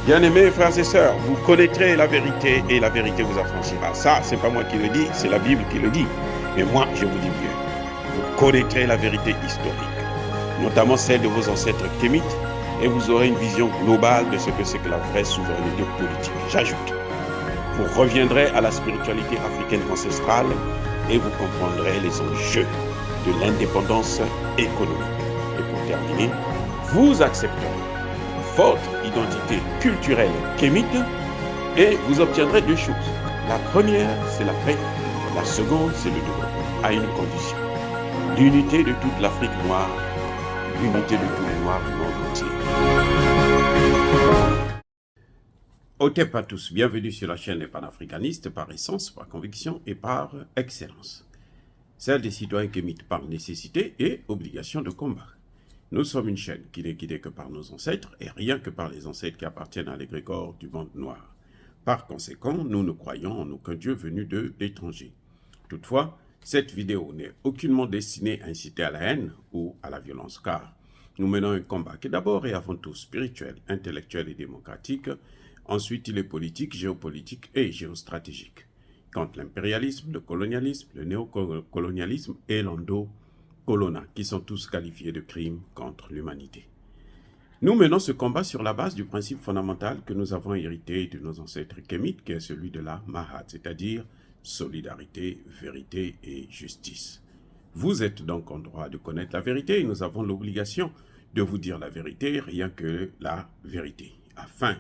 Bien-aimés frères et sœurs, vous connaîtrez la vérité et la vérité vous affranchira. Ça, c'est pas moi qui le dis, c'est la Bible qui le dit. Mais moi, je vous dis bien, vous connaîtrez la vérité historique, notamment celle de vos ancêtres kémites, et vous aurez une vision globale de ce que c'est que la vraie souveraineté politique. J'ajoute, vous reviendrez à la spiritualité africaine ancestrale et vous comprendrez les enjeux de l'indépendance économique. Et pour terminer, vous accepterez votre identité culturelle kémite et vous obtiendrez deux choses. La première, c'est la paix. La seconde, c'est le développement, à une condition. L'unité de toute l'Afrique noire, l'unité de tous les Noirs du monde entier. Otep à tous, bienvenue sur la chaîne des panafricanistes par essence, par conviction et par excellence. Celle des citoyens kémites par nécessité et obligation de combat. Nous sommes une chaîne qui n'est guidée que par nos ancêtres et rien que par les ancêtres qui appartiennent à l'égrégore du monde noir. Par conséquent, nous ne croyons en aucun dieu venu de l'étranger. Toutefois, cette vidéo n'est aucunement destinée à inciter à la haine ou à la violence, car nous menons un combat qui d'abord et avant tout spirituel, intellectuel et démocratique. Ensuite, il est politique, géopolitique et géostratégique. Contre l'impérialisme, le colonialisme, le néocolonialisme et l'endo-colona, qui sont tous qualifiés de crimes contre l'humanité. Nous menons ce combat sur la base du principe fondamental que nous avons hérité de nos ancêtres kémites, qui est celui de la Mahat, c'est-à-dire solidarité, vérité et justice. Vous êtes donc en droit de connaître la vérité et nous avons l'obligation de vous dire la vérité, rien que la vérité, afin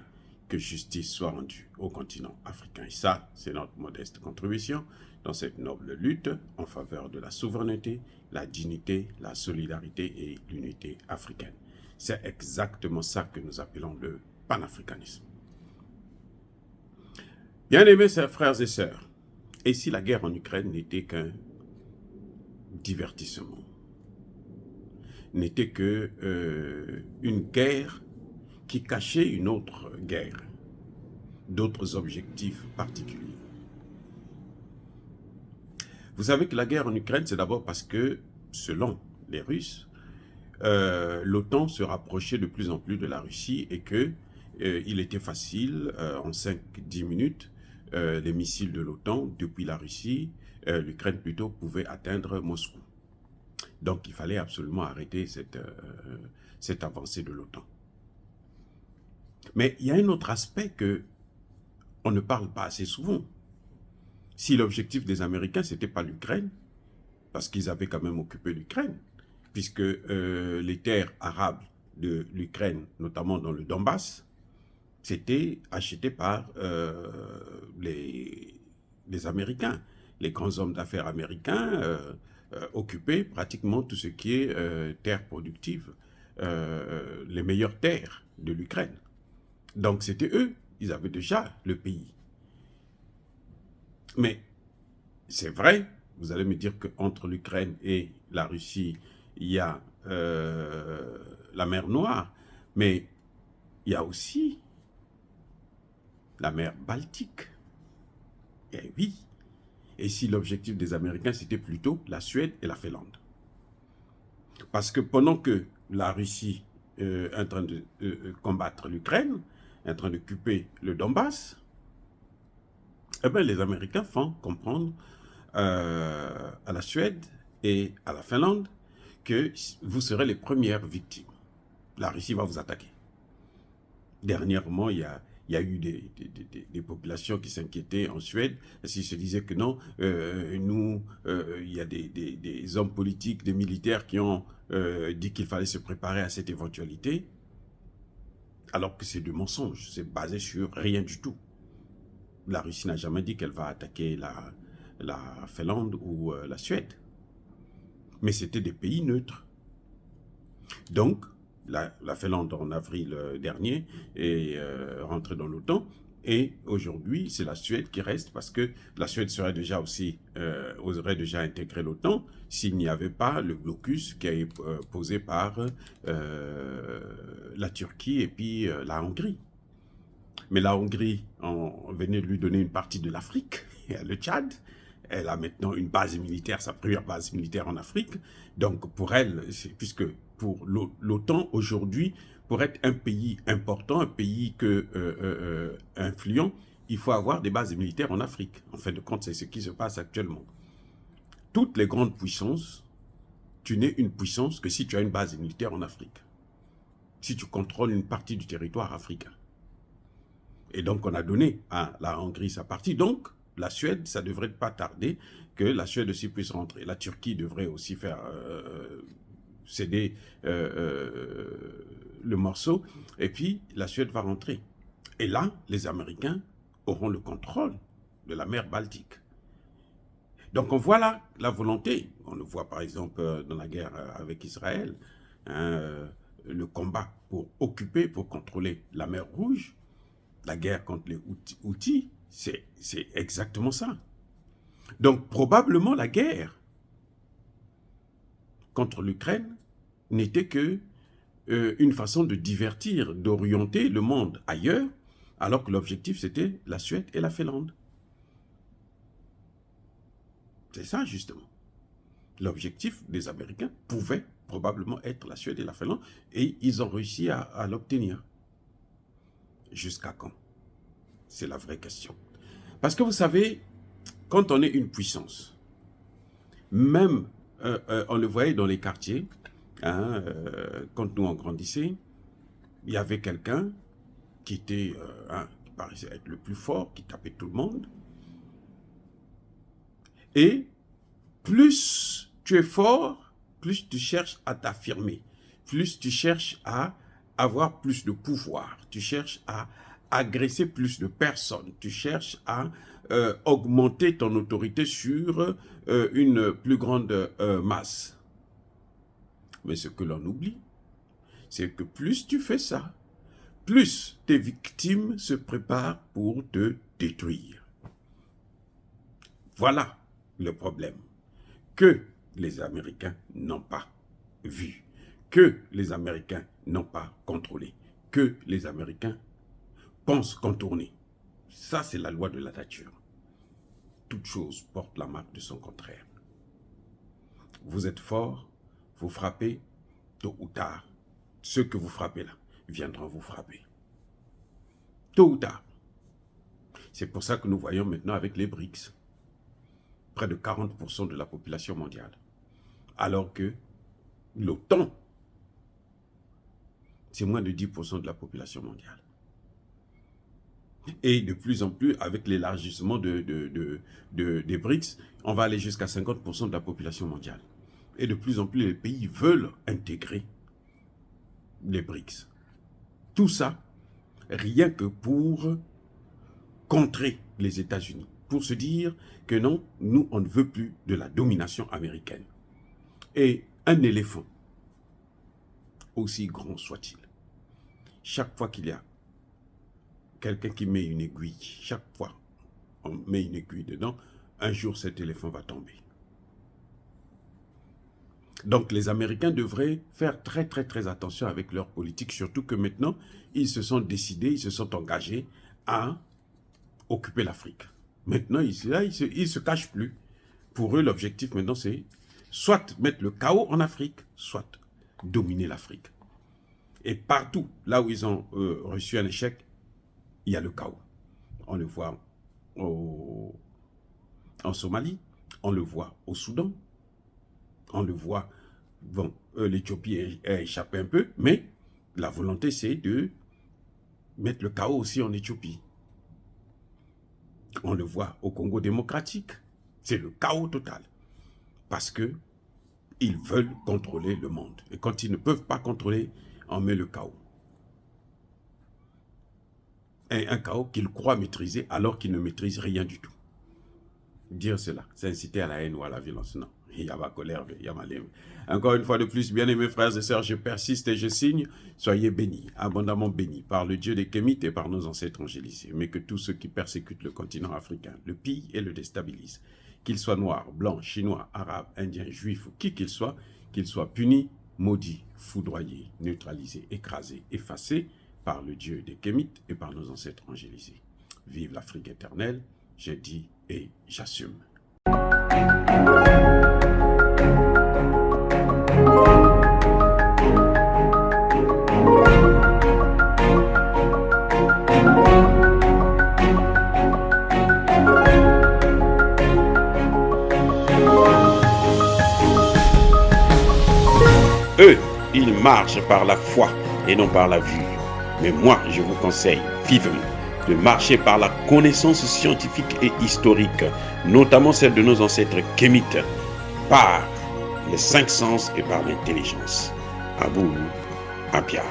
que justice soit rendue au continent africain. Et ça, c'est notre modeste contribution dans cette noble lutte en faveur de la souveraineté, la dignité, la solidarité et l'unité africaine. C'est exactement ça que nous appelons le panafricanisme. Bien-aimés frères et sœurs, et si la guerre en Ukraine n'était qu'un divertissement, n'était que une guerre qui cachait une autre guerre, d'autres objectifs particuliers. Vous savez que la guerre en Ukraine, c'est d'abord parce que, selon les Russes, l'OTAN se rapprochait de plus en plus de la Russie et que il était facile, en 5-10 minutes, les missiles de l'OTAN, depuis la Russie, l'Ukraine plutôt, pouvait atteindre Moscou. Donc il fallait absolument arrêter cette avancée de l'OTAN. Mais il y a un autre aspect que on ne parle pas assez souvent. Si l'objectif des Américains, ce n'était pas l'Ukraine, parce qu'ils avaient quand même occupé l'Ukraine, puisque les terres arabes de l'Ukraine, notamment dans le Donbass, c'était acheté par les Américains. Les grands hommes d'affaires américains occupaient pratiquement tout ce qui est terres productives, les meilleures terres de l'Ukraine. Donc c'était eux, ils avaient déjà le pays. Mais c'est vrai, vous allez me dire qu'entre l'Ukraine et la Russie, il y a la mer Noire, mais il y a aussi la mer Baltique. Et oui, et si l'objectif des Américains, c'était plutôt la Suède et la Finlande. Parce que pendant que la Russie est en train de combattre l'Ukraine, est en train d'occuper le Donbass, eh bien, les Américains font comprendre à la Suède et à la Finlande que vous serez les premières victimes. La Russie va vous attaquer. Dernièrement, il y a eu des populations qui s'inquiétaient en Suède, parce qu'ils se disaient que non, il y a des hommes politiques, des militaires qui ont dit qu'il fallait se préparer à cette éventualité, alors que c'est du mensonge, c'est basé sur rien du tout. La Russie n'a jamais dit qu'elle va attaquer la Finlande ou la Suède. Mais c'était des pays neutres. Donc, la Finlande en avril dernier est rentrée dans l'OTAN. Et aujourd'hui, c'est la Suède qui reste parce que la Suède serait déjà aussi, oserait déjà intégrer l'OTAN s'il n'y avait pas le blocus qui est posé par la Turquie et puis la Hongrie. Mais la Hongrie, on venait de lui donner une partie de l'Afrique, le Tchad, Elle a maintenant une base militaire, sa première base militaire en Afrique. Donc pour elle, puisque pour l'OTAN aujourd'hui, pour être un pays important, un pays influent, il faut avoir des bases militaires en Afrique. En fin de compte, c'est ce qui se passe actuellement. Toutes les grandes puissances, tu n'es une puissance que si tu as une base militaire en Afrique. Si tu contrôles une partie du territoire africain. Et donc, on a donné à la Hongrie sa partie. Donc, la Suède, ça ne devrait pas tarder que la Suède aussi puisse rentrer. La Turquie devrait aussi faire céder le morceau. Et puis, la Suède va rentrer. Et là, les Américains auront le contrôle de la mer Baltique. Donc, on voit là la volonté. On le voit, par exemple, dans la guerre avec Israël. Le combat pour occuper, pour contrôler la mer Rouge. La guerre contre les Houthis, c'est exactement ça. Donc, probablement, la guerre contre l'Ukraine n'était que une façon de divertir, d'orienter le monde ailleurs, alors que l'objectif, c'était la Suède et la Finlande. C'est ça, justement. L'objectif des Américains pouvait probablement être la Suède et la Finlande, et ils ont réussi à l'obtenir. Jusqu'à quand? C'est la vraie question. Parce que vous savez, quand on est une puissance, même, on le voyait dans les quartiers, hein, quand nous on grandissait, il y avait quelqu'un qui était, qui paraissait être le plus fort, qui tapait tout le monde. Et plus tu es fort, plus tu cherches à t'affirmer, plus tu cherches à avoir plus de pouvoir, tu cherches à agresser plus de personnes, tu cherches à augmenter ton autorité sur une plus grande masse. Mais ce que l'on oublie, c'est que plus tu fais ça, plus tes victimes se préparent pour te détruire. Voilà le problème que les Américains n'ont pas vu, que les Américains n'ont pas contrôlé, que les Américains pensent contourner. Ça, c'est la loi de la nature. Toute chose porte la marque de son contraire. Vous êtes fort, vous frappez, tôt ou tard, ceux que vous frappez là viendront vous frapper. Tôt ou tard. C'est pour ça que nous voyons maintenant avec les BRICS, près de 40% de la population mondiale. Alors que l'OTAN, c'est moins de 10% de la population mondiale. Et de plus en plus, avec l'élargissement des BRICS, on va aller jusqu'à 50% de la population mondiale. Et de plus en plus, les pays veulent intégrer les BRICS. Tout ça, rien que pour contrer les États-Unis. Pour se dire que non, nous, on ne veut plus de la domination américaine. Et un éléphant, aussi grand soit-il, chaque fois qu'il y a quelqu'un qui met une aiguille, chaque fois on met une aiguille dedans, un jour cet éléphant va tomber. Donc les Américains devraient faire très très très attention avec leur politique, surtout que maintenant, ils se sont décidés, ils se sont engagés à occuper l'Afrique. Maintenant, ils se cachent plus. Pour eux, l'objectif maintenant, c'est soit mettre le chaos en Afrique, soit dominer l'Afrique. Et partout, là où ils ont reçu un échec, il y a le chaos. On le voit en Somalie, on le voit au Soudan, on le voit, bon, l'Éthiopie a échappé un peu, mais la volonté, c'est de mettre le chaos aussi en Éthiopie. On le voit au Congo démocratique. C'est le chaos total. Parce qu'ils veulent contrôler le monde. Et quand ils ne peuvent pas contrôler, on met le chaos. Et un chaos qu'ils croient maîtriser alors qu'ils ne maîtrisent rien du tout. Dire cela, c'est inciter à la haine ou à la violence. Non. Il y a ma colère, il y a ma lèvre. Encore une fois de plus, bien-aimés frères et sœurs, je persiste et je signe. Soyez bénis, abondamment bénis par le Dieu des Kémites et par nos ancêtres angélisés. Mais que tous ceux qui persécutent le continent africain le pillent et le déstabilisent. Qu'ils soient noirs, blancs, chinois, arabes, indiens, juifs ou qui qu'ils soient punis, maudits, foudroyés, neutralisés, écrasés, effacés par le Dieu des Kémites et par nos ancêtres angélisés. Vive l'Afrique éternelle, j'ai dit et j'assume. Eux, ils marchent par la foi et non par la vue. Mais moi, je vous conseille vivement de marcher par la connaissance scientifique et historique, notamment celle de nos ancêtres kémites, par les 5 sens et par l'intelligence. Abou Abia.